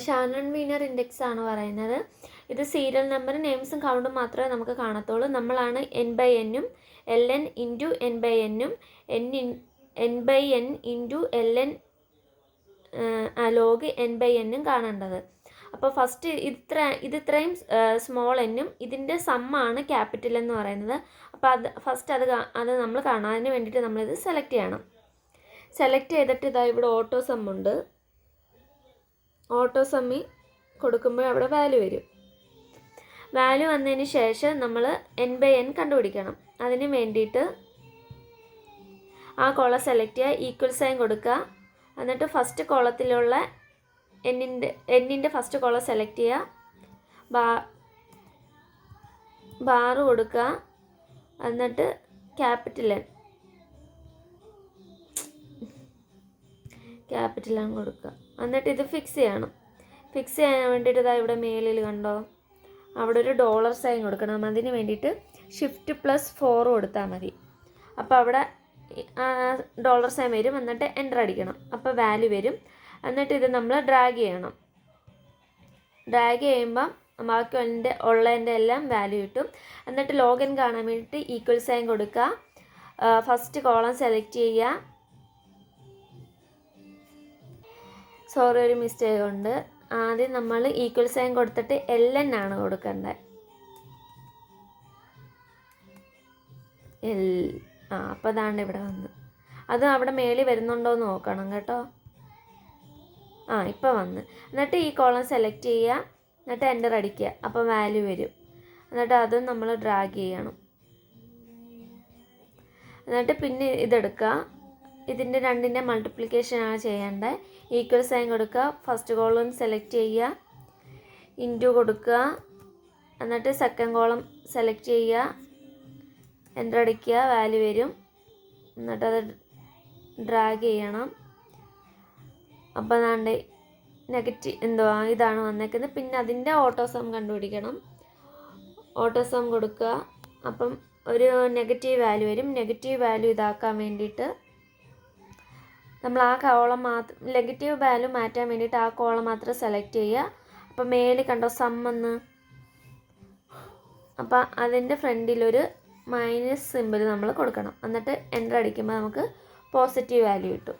Shannon Wiener index ആണ് പറയുന്നത്. ഇത് സീരിയൽ നമ്പറും നെയിംസും കൗണ്ടും മാത്രമേ നമുക്ക് കാണത്തുള്ളൂ. നമ്മളാണ് n/n-ഉം ln ഇൻറ്റു n/n-ഉം n/n ഇൻറ്റു ln ലോഗ് n/n-ഉം കാണേണ്ടത്. അപ്പോൾ ഫസ്റ്റ് ഇത്രയും സ്മോൾ എന്നും ഇതിൻ്റെ സമ്മാണ് ക്യാപിറ്റൽ എന്ന് പറയുന്നത്. അപ്പോൾ ഫസ്റ്റ് അത് നമ്മൾ കാണാം. അതിന് വേണ്ടിയിട്ട് നമ്മളിത് സെലക്ട് ചെയ്യണം. സെലക്ട് ചെയ്തിട്ട് ഇതാ ഇവിടെ ഓട്ടോ സം ഉണ്ട്. ഓട്ടോ സമ്മി കൊടുക്കുമ്പോൾ അവിടെ വാല്യൂ വരും. വാല്യൂ വന്നതിന് ശേഷം നമ്മൾ n/n കണ്ടുപിടിക്കണം. അതിന് വേണ്ടിയിട്ട് ആ കോളം സെലക്ട് ചെയ്യുക, ഈക്വൽ സൈൻ കൊടുക്കുക. എന്നിട്ട് ഫസ്റ്റ് കോളത്തിലുള്ള എന്നിൻ്റെ ഫസ്റ്റ് കോളം സെലക്ട് ചെയ്യുക, ബാറ് കൊടുക്കുക. എന്നിട്ട് ക്യാപിറ്റൽ N കൊടുക്കുക. എന്നിട്ട് ഇത് ഫിക്സ് ചെയ്യണം. ഫിക്സ് ചെയ്യാൻ വേണ്ടിയിട്ട് ഇതാ ഇവിടെ മേലിൽ കണ്ടോ, അവിടെ ഒരു ഡോളർ സൈൻ കൊടുക്കണം. അതിന് വേണ്ടിയിട്ട് Shift+4 കൊടുത്താൽ മതി. അപ്പോൾ അവിടെ ഡോളർ സൈൻ വരും. എന്നിട്ട് എൻ്റർ അടിക്കണം. അപ്പോൾ വാല്യൂ വരും. എന്നിട്ട് ഇത് നമ്മൾ ഡ്രാഗ് ചെയ്യണം. ഡ്രാഗ് ചെയ്യുമ്പം ബാക്കി ഉള്ളതിൻ്റെ എല്ലാം വാല്യൂ കിട്ടും. എന്നിട്ട് ലോഗിൻ കാണാൻ വേണ്ടിയിട്ട് ഈക്വൽ സൈൻ കൊടുക്കുക. ഫസ്റ്റ് കോളം സെലക്ട് ചെയ്യുക. സോറി, ഒരു മിസ്റ്റേക്ക് ഉണ്ട്. ആദ്യം നമ്മൾ ഈക്വൽ സൈൻ കൊടുത്തിട്ട് ln ആണ് കൊടുക്കേണ്ടത്. അപ്പോൾ അതാണ്ട് ഇവിടെ വന്നു. അത് അവിടെ മേളിൽ വരുന്നുണ്ടോ എന്ന് നോക്കണം കേട്ടോ. ഇപ്പോൾ വന്ന്. എന്നിട്ട് ഈ കോളം സെലക്ട് ചെയ്യുക. എന്നിട്ട് എൻ്റർ അടിക്കുക. അപ്പോൾ വാല്യൂ വരും. എന്നിട്ട് അതും നമ്മൾ ഡ്രാഗ് ചെയ്യണം. എന്നിട്ട് പിന്നെ ഇതെടുക്കുക. ഇതിൻ്റെ രണ്ടിൻ്റെ മൾട്ടിപ്ലിക്കേഷനാണ് ചെയ്യേണ്ടത്. ഈക്വൽ സൈൻ കൊടുക്കുക. ഫസ്റ്റ് കോളം സെലക്ട് ചെയ്യുക, ഇൻറ്റു കൊടുക്കുക. എന്നിട്ട് സെക്കൻഡ് കോളം സെലക്ട് ചെയ്യുക, എൻ്റർ അടിക്കുക, വാല്യൂ വരും. എന്നിട്ടത് ഡ്രാഗ് ചെയ്യണം. അപ്പോൾ അതാണ്ട് ഇതാണ് വന്നേക്കുന്നത്. പിന്നെ അതിൻ്റെ ഓട്ടോസം കണ്ടുപിടിക്കണം. ഓട്ടോസം കൊടുക്കുക. അപ്പം ഒരു നെഗറ്റീവ് വാല്യൂ വരും. നെഗറ്റീവ് വാല്യൂ ഇതാക്കാൻ വേണ്ടിയിട്ട് നമ്മൾ ആ കോളം നെഗറ്റീവ് വാല്യൂ മാറ്റാൻ വേണ്ടിയിട്ട് ആ കോളം മാത്രം സെലക്ട് ചെയ്യുക. അപ്പോൾ മേളിൽ കണ്ടോ സമ്മെന്ന്. അപ്പം അതിൻ്റെ ഫ്രണ്ടിലൊരു മൈനസ് സിമ്പിൾ നമ്മൾ കൊടുക്കണം. എന്നിട്ട് എൻ്റർ അടിക്കുമ്പോൾ നമുക്ക് പോസിറ്റീവ് വാല്യൂ കിട്ടും.